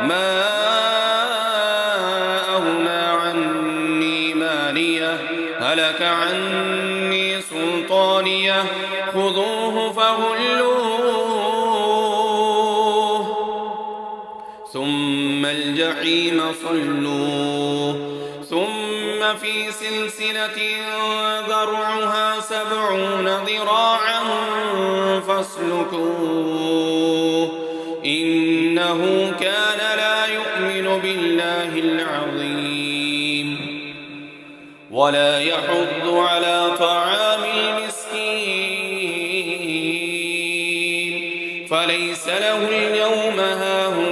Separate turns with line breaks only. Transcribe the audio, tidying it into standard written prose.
ما أغنى عني ماليه هلك عني سلطانيه خذوه فغلوه ثم الجحيم صلوه ثم في سلسلة ذرعها 70 ذراعا فاسلكوه إنه كان لا يؤمن بالله العظيم ولا يحض على طعام المسكين فليس له اليوم هاهنا